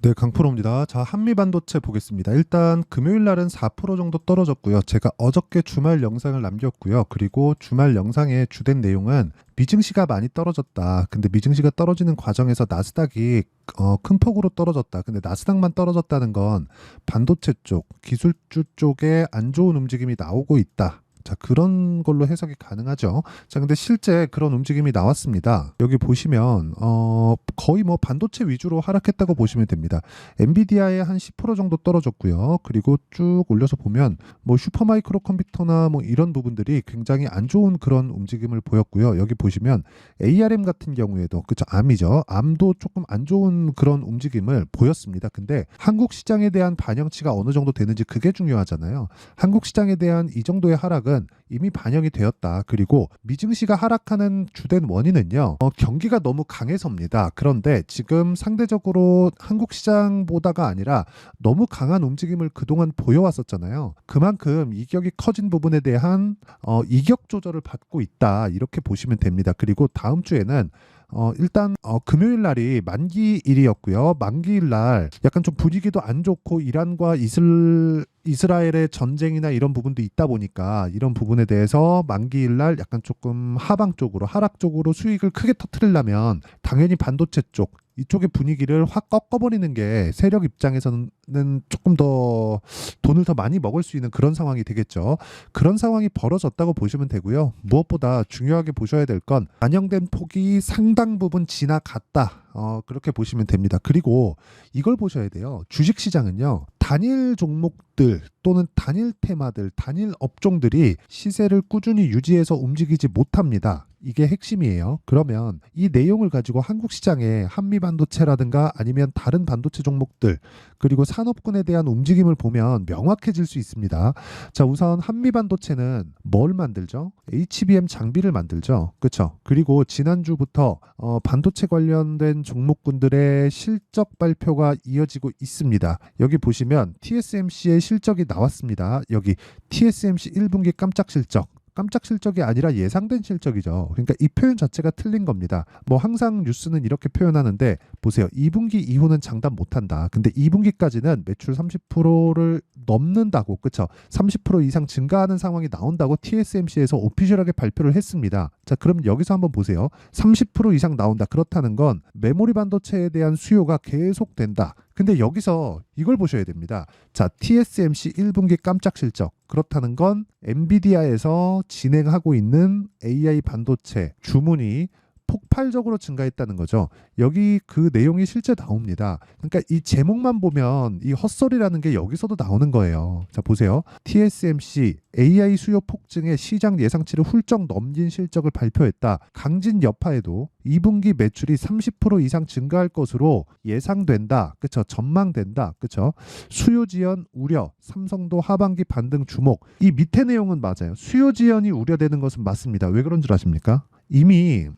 네, 강프로입니다. 자, 한미반도체 보겠습니다. 일단 금요일 날은 4% 정도 떨어졌고요. 제가 어저께 주말 영상을 남겼고요. 그리고 주말 영상의 주된 내용은 미증시가 많이 떨어졌다. 근데 미증시가 떨어지는 과정에서 나스닥이 큰 폭으로 떨어졌다. 근데 나스닥만 떨어졌다는 건 반도체 쪽, 기술주 쪽에 안 좋은 움직임이 나오고 있다. 자, 그런 걸로 해석이 가능하죠. 자, 근데 실제 그런 움직임이 나왔습니다. 여기 보시면 거의 뭐 반도체 위주로 하락했다고 보시면 됩니다. 엔비디아에 한 10% 정도 떨어졌고요. 그리고 쭉 올려서 보면 뭐 슈퍼마이크로 컴퓨터나 뭐 이런 부분들이 굉장히 안 좋은 그런 움직임을 보였고요. 여기 보시면 ARM 같은 경우에도 그쵸, 암이죠. 암도 조금 안 좋은 그런 움직임을 보였습니다. 근데 한국 시장에 대한 반영치가 어느 정도 되는지 그게 중요하잖아요. 한국 시장에 대한 이 정도의 하락은 이미 반영이 되었다. 그리고 미증시가 하락하는 주된 원인은요, 경기가 너무 강해서입니다. 그런데 지금 상대적으로 한국 시장보다가 아니라 너무 강한 움직임을 그동안 보여왔었잖아요. 그만큼 이격이 커진 부분에 대한 이격 조절을 받고 있다. 이렇게 보시면 됩니다. 그리고 다음 주에는 일단 금요일 날이 만기일이었고요. 만기일 날 약간 좀 분위기도 안 좋고 이란과 이스라엘의 전쟁이나 이런 부분도 있다 보니까 이런 부분에 대해서 만기일 날 약간 조금 하방 쪽으로 하락 쪽으로 수익을 크게 터트리려면 당연히 반도체 쪽 이쪽의 분위기를 확 꺾어버리는 게 세력 입장에서는 조금 더 돈을 더 많이 먹을 수 있는 그런 상황이 되겠죠. 그런 상황이 벌어졌다고 보시면 되고요. 무엇보다 중요하게 보셔야 될 건 반영된 폭이 상당 부분 지나갔다. 그렇게 보시면 됩니다. 그리고 이걸 보셔야 돼요. 주식시장은요. 단일 종목들 또는 단일 테마들, 단일 업종들이 시세를 꾸준히 유지해서 움직이지 못합니다. 이게 핵심이에요. 그러면 이 내용을 가지고 한국 시장의 한미반도체라든가 아니면 다른 반도체 종목들 그리고 산업군에 대한 움직임을 보면 명확해질 수 있습니다. 자, 우선 한미반도체는 뭘 만들죠? HBM 장비를 만들죠. 그렇죠? 그리고 지난주부터 반도체 관련된 종목군들의 실적 발표가 이어지고 있습니다. 여기 보시면 TSMC의 실적이 나왔습니다. 여기 TSMC 1분기 깜짝 실적. 깜짝 실적이 아니라 예상된 실적이죠. 그러니까 이 표현 자체가 틀린 겁니다. 뭐 항상 뉴스는 이렇게 표현하는데 보세요. 2분기 이후는 장담 못한다. 근데 2분기까지는 매출 30%를 넘는다고, 그쵸? 30% 이상 증가하는 상황이 나온다고 TSMC에서 오피셜하게 발표를 했습니다. 자, 그럼 여기서 한번 보세요. 30% 이상 나온다. 그렇다는 건 메모리 반도체에 대한 수요가 계속된다. 근데 여기서 이걸 보셔야 됩니다. 자, TSMC 1분기 깜짝 실적. 그렇다는 건 엔비디아에서 진행하고 있는 AI 반도체 주문이 폭발적으로 증가했다는 거죠. 여기 그 내용이 실제 나옵니다. 그러니까 이 제목만 보면 이 헛소리라는 게 여기서도 나오는 거예요. 자, 보세요. TSMC AI 수요 폭증에 시장 예상치를 훌쩍 넘긴 실적을 발표했다. 강진 여파에도 2분기 매출이 30% 이상 증가할 것으로 예상된다. 그쵸? 전망된다. 그쵸? 수요 지연 우려. 삼성도 하반기 반등 주목. 이 밑에 내용은 맞아요. 수요 지연이 우려되는 것은 맞습니다. 왜 그런 줄 아십니까? 이미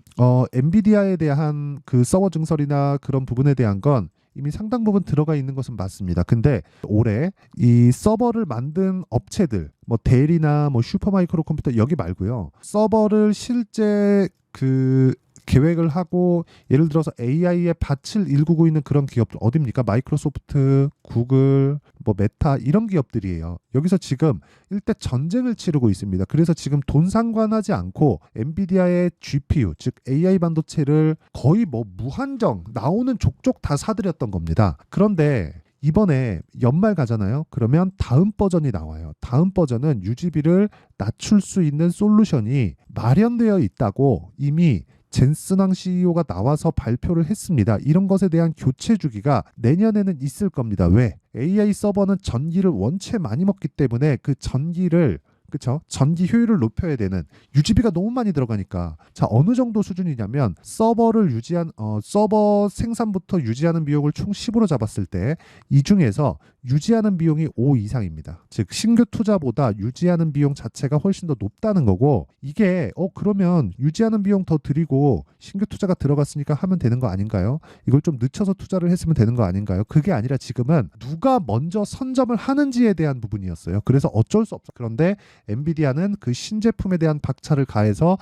엔비디아에 대한 그 서버 증설이나 그런 부분에 대한 건 이미 상당 부분 들어가 있는 것은 맞습니다. 근데 올해 이 서버를 만든 업체들, 뭐 델이나 뭐 슈퍼마이크로 컴퓨터 여기 말고요. 서버를 실제 그 계획을 하고 예를 들어서 AI의 밭을 일구고 있는 그런 기업들 어딥니까? 마이크로소프트, 구글, 뭐 메타 이런 기업들이에요. 여기서 지금 일대 전쟁을 치르고 있습니다. 그래서 지금 돈 상관하지 않고 엔비디아의 GPU 즉 AI 반도체를 거의 뭐 무한정 나오는 족족 다 사들였던 겁니다. 그런데 이번에 연말 가잖아요. 그러면 다음 버전이 나와요. 다음 버전은 유지비를 낮출 수 있는 솔루션이 마련되어 있다고 이미 젠슨왕 CEO가 나와서 발표를 했습니다. 이런 것에 대한 교체 주기가 내년에는 있을 겁니다. 왜? AI 서버는 전기를 원체 많이 먹기 때문에 그 전기를 그쵸? 전기 효율을 높여야 되는 유지비가 너무 많이 들어가니까 자 어느 정도 수준이냐면 서버를 유지한 서버 생산부터 유지하는 비용을 총 10으로 잡았을 때 이 중에서 유지하는 비용이 5 이상입니다. 즉 신규 투자보다 유지하는 비용 자체가 훨씬 더 높다는 거고 이게 그러면 유지하는 비용 더 들이고 신규 투자가 들어갔으니까 하면 되는 거 아닌가요? 이걸 좀 늦춰서 투자를 했으면 되는 거 아닌가요? 그게 아니라 지금은 누가 먼저 선점을 하는지에 대한 부분이었어요. 그래서 어쩔 수 없어. 그런데 엔비디아는 그 신제품에 대한 박차를 가해서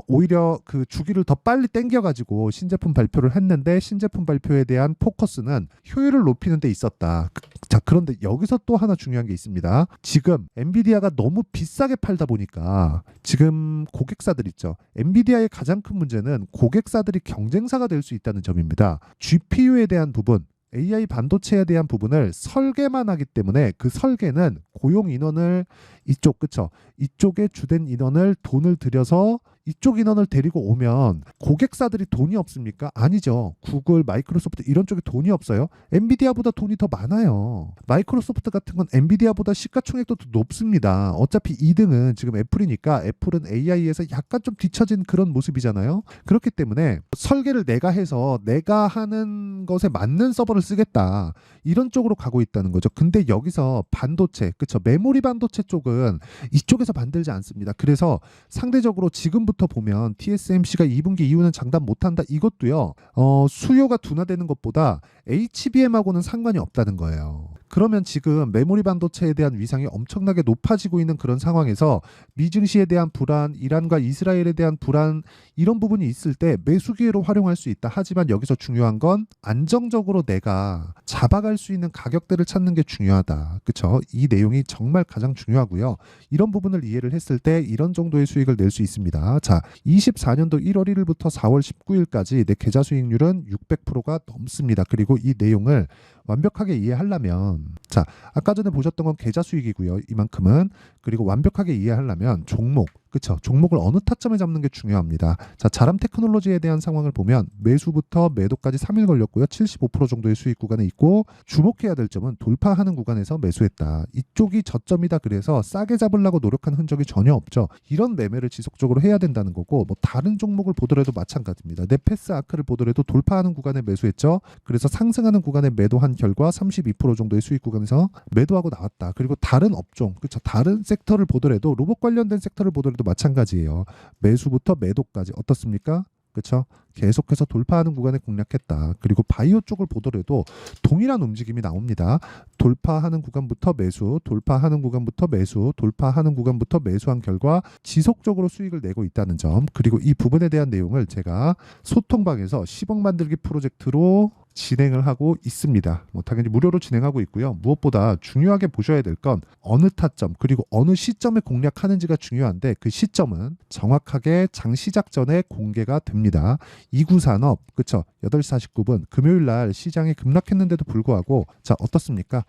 오히려 그 주기를 더 빨리 땡겨가지고 신제품 발표를 했는데 신제품 발표에 대한 포커스는 효율을 높이는 데 있었다. 자, 그런데 여기서 또 하나 중요한 게 있습니다. 지금 엔비디아가 너무 비싸게 팔다 보니까 지금 고객사들 있죠. 엔비디아의 가장 큰 문제는 고객사들이 경쟁사가 될 수 있다는 점입니다. GPU에 대한 부분, AI 반도체에 대한 부분을 설계만 하기 때문에 그 설계는 고용 인원을 그쵸? 이쪽에 주된 인원을 돈을 들여서 이쪽 인원을 데리고 오면 고객사들이 돈이 없습니까? 아니죠. 구글, 마이크로소프트 이런 쪽에 돈이 없어요. 엔비디아보다 돈이 더 많아요. 마이크로소프트 같은 건 엔비디아보다 시가총액도 더 높습니다. 어차피 2등은 지금 애플이니까 애플은 AI에서 약간 좀 뒤처진 그런 모습이잖아요. 그렇기 때문에 설계를 내가 해서 내가 하는 것에 맞는 서버를 쓰겠다. 이런 쪽으로 가고 있다는 거죠. 근데 여기서 반도체, 그쵸? 메모리 반도체 쪽은 이쪽에서 만들지 않습니다. 그래서 상대적으로 지금부터 보면 TSMC가 2분기 이후는 장담 못한다 이것도요. 수요가 둔화되는 것보다 HBM하고는 상관이 없다는 거예요. 그러면 지금 메모리 반도체에 대한 위상이 엄청나게 높아지고 있는 그런 상황에서 미증시에 대한 불안, 이란과 이스라엘에 대한 불안 이런 부분이 있을 때 매수 기회로 활용할 수 있다. 하지만 여기서 중요한 건 안정적으로 내가 잡아갈 수 있는 가격대를 찾는 게 중요하다. 그렇죠? 이 내용이 정말 가장 중요하고요. 이런 부분을 이해를 했을 때 이런 정도의 수익을 낼 수 있습니다. 자, 24년도 1월 1일부터 4월 19일까지 내 계좌 수익률은 600%가 넘습니다. 그리고 이 내용을 완벽하게 이해하려면 자, 아까 전에 보셨던 건 계좌 수익이고요. 이만큼은. 그리고 완벽하게 이해하려면 종목, 그쵸? 종목을 어느 타점에 잡는 게 중요합니다. 자, 자람 테크놀로지에 대한 상황을 보면 매수부터 매도까지 3일 걸렸고요. 75% 정도의 수익 구간에 있고 주목해야 될 점은 돌파하는 구간에서 매수했다. 이쪽이 저점이다. 그래서 싸게 잡으려고 노력한 흔적이 전혀 없죠. 이런 매매를 지속적으로 해야 된다는 거고 뭐 다른 종목을 보더라도 마찬가지입니다. 네페스 아크를 보더라도 돌파하는 구간에 매수했죠. 그래서 상승하는 구간에 매도한 결과 32% 정도의 수익 구간에서 매도하고 나왔다. 그리고 다른 업종, 그렇죠? 다른 섹터를 보더라도 로봇 관련된 섹터를 보더라도 마찬가지예요. 매수부터 매도까지 어떻습니까? 그렇죠? 계속해서 돌파하는 구간에 공략했다. 그리고 바이오 쪽을 보더라도 동일한 움직임이 나옵니다. 돌파하는 구간부터 매수, 돌파하는 구간부터 매수, 돌파하는 구간부터 매수한 결과 지속적으로 수익을 내고 있다는 점. 그리고 이 부분에 대한 내용을 제가 소통방에서 10억 만들기 프로젝트로 진행을 하고 있습니다. 당연히 무료로 진행하고 있고요. 무엇보다 중요하게 보셔야 될 건 어느 타점 그리고 어느 시점에 공략하는지가 중요한데 그 시점은 정확하게 장 시작 전에 공개가 됩니다. 2구 산업, 그쵸? 8시 49분 금요일 날 시장이 급락했는데도 불구하고 자, 어떻습니까?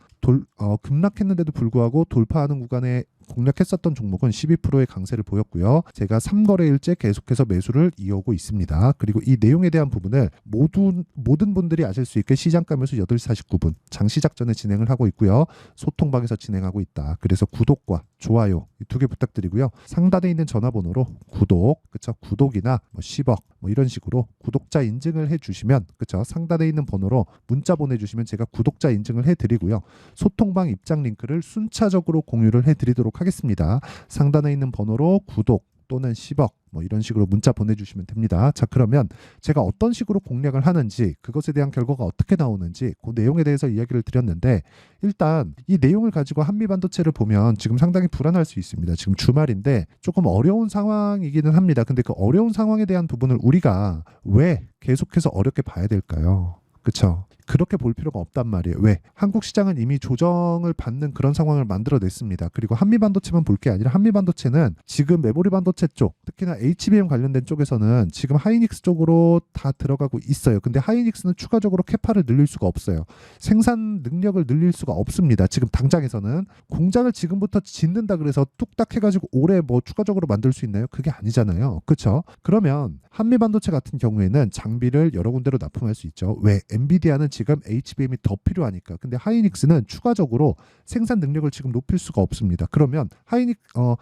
급락했는데도 불구하고 돌파하는 구간에 공략했었던 종목은 12%의 강세를 보였고요. 제가 3거래일째 계속해서 매수를 이어오고 있습니다. 그리고 이 내용에 대한 부분을 모든 분들이 아실 수 있게 시장가 매수 8시 49분 장 시작 전에 진행을 하고 있고요. 소통방에서 진행하고 있다. 그래서 구독과 좋아요 이 두 개 부탁드리고요. 상단에 있는 전화번호로 구독, 그쵸? 구독이나 10억 이런 식으로 구독자 인증을 해주시면, 그쵸? 상단에 있는 번호로 문자 보내주시면 제가 구독자 인증을 해드리고요. 소통방 입장 링크를 순차적으로 공유를 해드리도록 하겠습니다. 상단에 있는 번호로 구독 또는 10억 이런 식으로 문자 보내주시면 됩니다. 자, 그러면 제가 어떤 식으로 공략을 하는지 그것에 대한 결과가 어떻게 나오는지 그 내용에 대해서 이야기를 드렸는데 일단 이 내용을 가지고 한미반도체를 보면 지금 상당히 불안할 수 있습니다. 지금 주말인데 조금 어려운 상황이기는 합니다. 근데 그 어려운 상황에 대한 부분을 우리가 왜 계속해서 어렵게 봐야 될까요? 그쵸? 그렇게 볼 필요가 없단 말이에요. 왜? 한국 시장은 이미 조정을 받는 그런 상황을 만들어냈습니다. 그리고 한미반도체만 볼 게 아니라 한미반도체는 지금 메모리 반도체 쪽, 특히나 HBM 관련된 쪽에서는 지금 하이닉스 쪽으로 다 들어가고 있어요. 근데 하이닉스는 추가적으로 캐파를 늘릴 수가 없어요. 생산 능력을 늘릴 수가 없습니다. 지금 당장에서는 공장을 지금부터 짓는다 그래서 뚝딱 해가지고 올해 추가적으로 만들 수 있나요? 그게 아니잖아요. 그렇죠? 그러면 한미반도체 같은 경우에는 장비를 여러 군데로 납품할 수 있죠. 왜? 엔비디아는 지금 HBM이 더 필요하니까. 근데 하이닉스는 추가적으로 생산 능력을 지금 높일 수가 없습니다. 그러면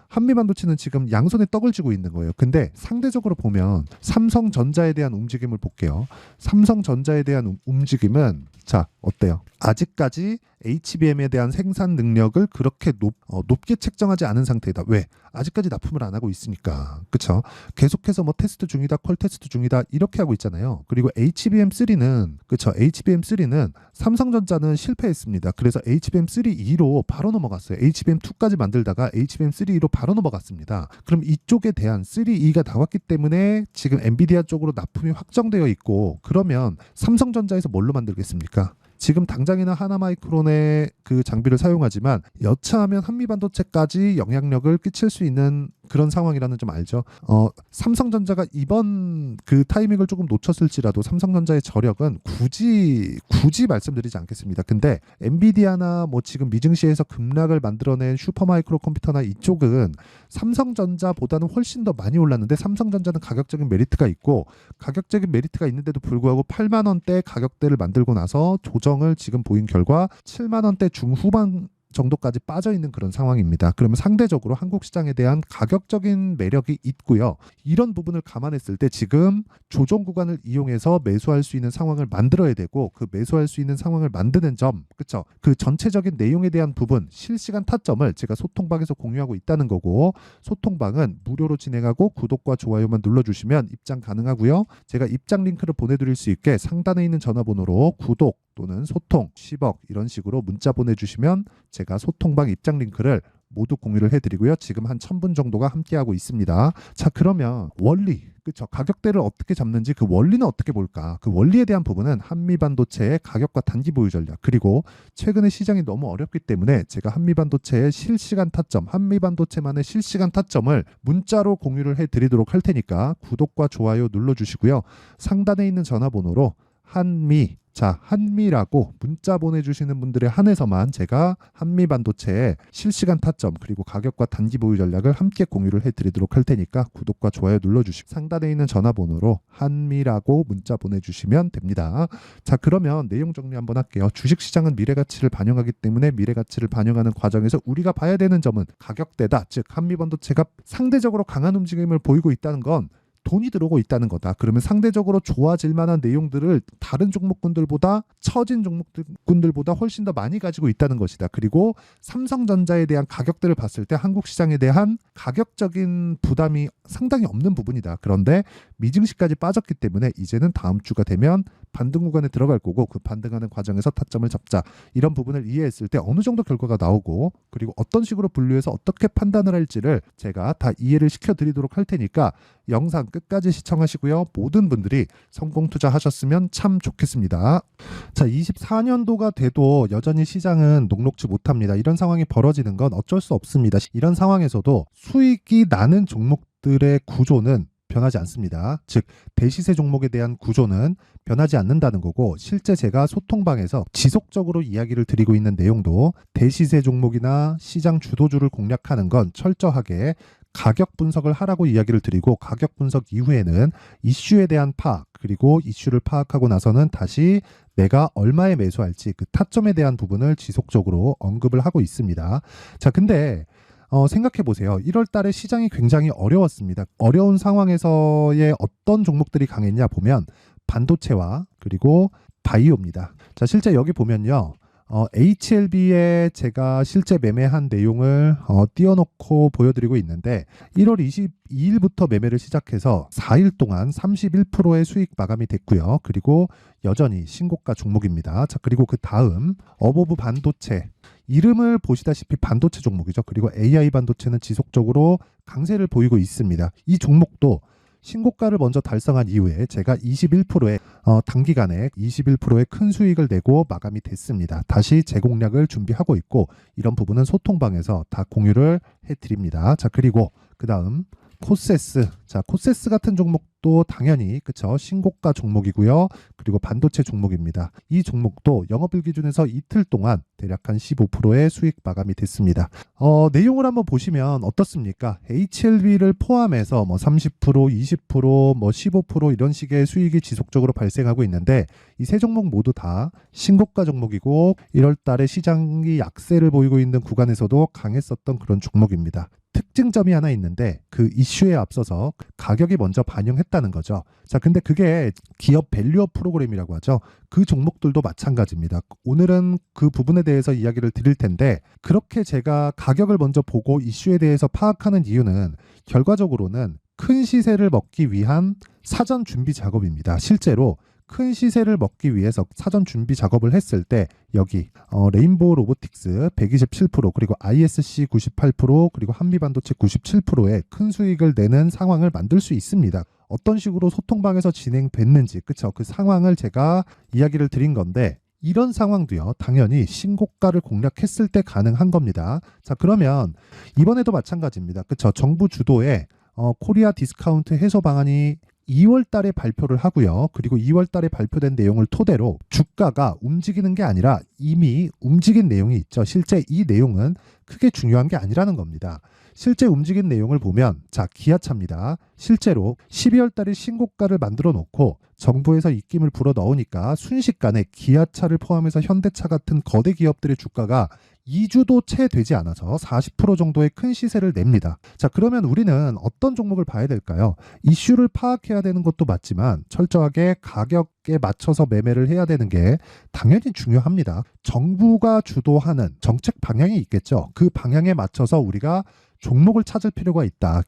한미반도체는 지금 양손에 떡을 쥐고 있는 거예요. 근데 상대적으로 보면 삼성전자에 대한 움직임을 볼게요. 삼성전자에 대한 움직임은 자, 어때요? 아직까지 HBM에 대한 생산 능력을 그렇게 높게 책정하지 않은 상태이다. 왜? 아직까지 납품을 안 하고 있으니까. 그쵸? 계속해서 뭐 테스트 중이다, 퀄 테스트 중이다 이렇게 하고 있잖아요. 그리고 HBM3는 그쵸? HBM3는 삼성전자는 실패했습니다. 그래서 HBM3E로 바로 넘어갔어요. HBM2까지 만들다가 HBM3E로 바로 넘어갔습니다. 그럼 이쪽에 대한 3E가 나왔기 때문에 지금 엔비디아 쪽으로 납품이 확정되어 있고, 그러면 삼성전자에서 뭘로 만들겠습니까? 지금 당장이나 하나마이크론의 그 장비를 사용하지만 여차하면 한미반도체까지 영향력을 끼칠 수 있는 그런 상황이라는 점 알죠? 삼성전자가 이번 그 타이밍을 조금 놓쳤을지라도 삼성전자의 저력은 굳이 말씀드리지 않겠습니다. 근데 엔비디아나 뭐 지금 미증시에서 급락을 만들어낸 슈퍼마이크로 컴퓨터나 이쪽은 삼성전자보다는 훨씬 더 많이 올랐는데, 삼성전자는 가격적인 메리트가 있고, 가격적인 메리트가 있는데도 불구하고 8만 원대 가격대를 만들고 나서 조정을 지금 보인 결과 7만 원대 중후반 정도까지 빠져 있는 그런 상황입니다. 그러면 상대적으로 한국 시장에 대한 가격적인 매력이 있고요. 이런 부분을 감안했을 때 지금 조정 구간을 이용해서 매수할 수 있는 상황을 만들어야 되고, 그 매수할 수 있는 상황을 만드는 점, 그쵸? 그 전체적인 내용에 대한 부분, 실시간 타점을 제가 소통방에서 공유하고 있다는 거고, 소통방은 무료로 진행하고 구독과 좋아요만 눌러주시면 입장 가능하고요. 제가 입장 링크를 보내드릴 수 있게 상단에 있는 전화번호로 구독 또는 소통 10억 이런 식으로 문자 보내주시면 제가 소통방 입장 링크를 모두 공유를 해드리고요. 지금 한 1000분 정도가 함께하고 있습니다. 자, 그러면 원리, 그쵸? 가격대를 어떻게 잡는지 그 원리는 어떻게 볼까? 그 원리에 대한 부분은 한미반도체의 가격과 단기 보유 전략, 그리고 최근에 시장이 너무 어렵기 때문에 제가 한미반도체의 실시간 타점, 한미반도체만의 실시간 타점을 문자로 공유를 해드리도록 할 테니까 구독과 좋아요 눌러주시고요. 상단에 있는 전화번호로 한미라고 문자 보내주시는 분들에 한해서만 제가 한미반도체의 실시간 타점 그리고 가격과 단기 보유 전략을 함께 공유를 해드리도록 할 테니까 구독과 좋아요 눌러주시고 상단에 있는 전화번호로 한미라고 문자 보내주시면 됩니다. 자, 그러면 내용 정리 한번 할게요. 주식시장은 미래가치를 반영하기 때문에 미래가치를 반영하는 과정에서 우리가 봐야 되는 점은 가격대다. 즉 한미반도체가 상대적으로 강한 움직임을 보이고 있다는 건 돈이 들어오고 있다는 거다. 그러면 상대적으로 좋아질 만한 내용들을 다른 종목군들보다, 처진 종목군들보다 훨씬 더 많이 가지고 있다는 것이다. 그리고 삼성전자에 대한 가격대를 봤을 때 한국 시장에 대한 가격적인 부담이 상당히 없는 부분이다. 그런데 미증시까지 빠졌기 때문에 이제는 다음 주가 되면 반등 구간에 들어갈 거고, 그 반등하는 과정에서 타점을 잡자. 이런 부분을 이해했을 때 어느 정도 결과가 나오고, 그리고 어떤 식으로 분류해서 어떻게 판단을 할지를 제가 다 이해를 시켜드리도록 할 테니까 영상 끝까지 시청하시고요. 모든 분들이 성공 투자하셨으면 참 좋겠습니다. 자, 24년도가 돼도 여전히 시장은 녹록지 못합니다. 이런 상황이 벌어지는 건 어쩔 수 없습니다. 이런 상황에서도 수익이 나는 종목들의 구조는 변하지 않습니다. 즉 대시세 종목에 대한 구조는 변하지 않는다는 거고, 실제 제가 소통방에서 지속적으로 이야기를 드리고 있는 내용도 대시세 종목이나 시장 주도주를 공략하는 건 철저하게 가격 분석을 하라고 이야기를 드리고, 가격 분석 이후에는 이슈에 대한 파악, 그리고 이슈를 파악하고 나서는 다시 내가 얼마에 매수할지 그 타점에 대한 부분을 지속적으로 언급을 하고 있습니다. 자, 근데 생각해 보세요. 1월 달에 시장이 굉장히 어려웠습니다. 어려운 상황에서의 어떤 종목들이 강했냐 보면 반도체와 그리고 바이오입니다. 자, 실제 여기 보면요. HLB에 제가 실제 매매한 내용을 띄워놓고 보여드리고 있는데, 1월 22일부터 매매를 시작해서 4일 동안 31%의 수익 마감이 됐고요. 그리고 여전히 신고가 종목입니다. 자, 그리고 그 다음 어보브 반도체, 이름을 보시다시피 반도체 종목이죠. 그리고 AI 반도체는 지속적으로 강세를 보이고 있습니다. 이 종목도 신고가를 먼저 달성한 이후에 제가 21%의 단기간에 21%의 큰 수익을 내고 마감이 됐습니다. 다시 재공략을 준비하고 있고, 이런 부분은 소통방에서 다 공유를 해드립니다. 자, 그리고 그 다음 코세스. 자, 코세스 같은 종목도 당연히 그쵸, 신고가 종목이고요. 그리고 반도체 종목입니다. 이 종목도 영업일 기준에서 이틀 동안 대략 한 15%의 수익 마감이 됐습니다. 내용을 한번 보시면 어떻습니까? HLB를 포함해서 뭐 30%, 20%, 뭐 15% 이런 식의 수익이 지속적으로 발생하고 있는데, 이 세 종목 모두 다 신고가 종목이고 1월 달에 시장이 약세를 보이고 있는 구간에서도 강했었던 그런 종목입니다. 특징점이 하나 있는데 그 이슈에 앞서서 가격이 먼저 반영했다는 거죠. 자, 근데 그게 기업 밸류업 프로그램이라고 하죠. 그 종목들도 마찬가지입니다. 오늘은 그 부분에 대해서 이야기를 드릴 텐데 그렇게 제가 가격을 먼저 보고 이슈에 대해서 파악하는 이유는 결과적으로는 큰 시세를 먹기 위한 사전 준비 작업입니다. 실제로 큰 시세를 먹기 위해서 사전 준비 작업을 했을 때 여기 레인보우 로보틱스 127% 그리고 ISC 98% 그리고 한미반도체 97%의 큰 수익을 내는 상황을 만들 수 있습니다. 어떤 식으로 소통방에서 진행됐는지 그쵸? 그 상황을 제가 이야기를 드린 건데 이런 상황도요 당연히 신고가를 공략했을 때 가능한 겁니다. 자, 그러면 이번에도 마찬가지입니다. 그쵸? 정부 주도의 코리아 디스카운트 해소 방안이 2월 달에 발표를 하고요. 그리고 2월 달에 발표된 내용을 토대로 주가가 움직이는 게 아니라 이미 움직인 내용이 있죠. 실제 이 내용은 크게 중요한 게 아니라는 겁니다. 실제 움직인 내용을 보면 자, 기아차입니다. 실제로 12월 달에 신고가를 만들어 놓고 정부에서 입김을 불어 넣으니까 순식간에 기아차를 포함해서 현대차 같은 거대 기업들의 주가가 2주도 채 되지 않아서 40% 정도의 큰 시세를 냅니다. 자, 그러면 우리는 어떤 종목을 봐야 될까요? 이슈를 파악해야 되는 것도 맞지만 철저하게 가격에 맞춰서 매매를 해야 되는 게 당연히 중요합니다. 정부가 주도하는 정책 방향이 있겠죠. 그 방향에 맞춰서 우리가 종목을 찾을 필요가 있다.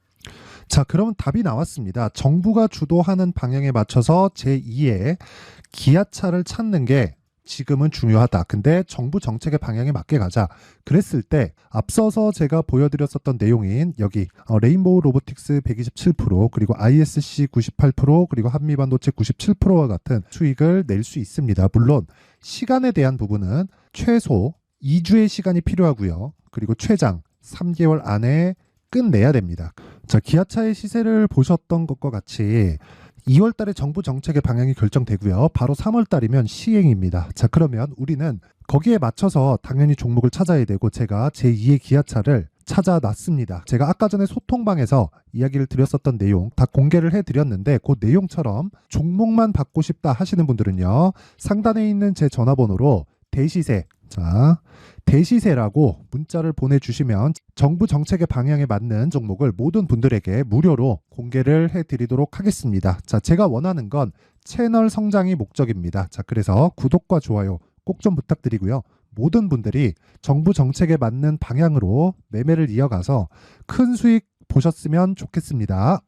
자, 그러면 답이 나왔습니다. 정부가 주도하는 방향에 맞춰서 제2의 기아차를 찾는 게 지금은 중요하다. 근데 정부 정책의 방향에 맞게 가자. 그랬을 때 앞서서 제가 보여드렸었던 내용인 여기 레인보우 로보틱스 127% 그리고 ISC 98% 그리고 한미반도체 97%와 같은 수익을 낼 수 있습니다. 물론 시간에 대한 부분은 최소 2주의 시간이 필요하고요. 그리고 최장 3개월 안에 끝내야 됩니다. 자, 기아차의 시세를 보셨던 것과 같이 2월 달에 정부 정책의 방향이 결정되고요. 바로 3월 달이면 시행입니다. 자, 그러면 우리는 거기에 맞춰서 당연히 종목을 찾아야 되고 제가 제2의 기아차를 찾아놨습니다. 제가 아까 전에 소통방에서 이야기를 드렸었던 내용 다 공개를 해드렸는데 그 내용처럼 종목만 받고 싶다 하시는 분들은요. 상단에 있는 제 전화번호로 대시세, 자, 대시세라고 문자를 보내주시면 정부 정책의 방향에 맞는 종목을 모든 분들에게 무료로 공개를 해드리도록 하겠습니다. 자, 제가 원하는 건 채널 성장이 목적입니다. 자, 그래서 구독과 좋아요 꼭 좀 부탁드리고요. 모든 분들이 정부 정책에 맞는 방향으로 매매를 이어가서 큰 수익 보셨으면 좋겠습니다.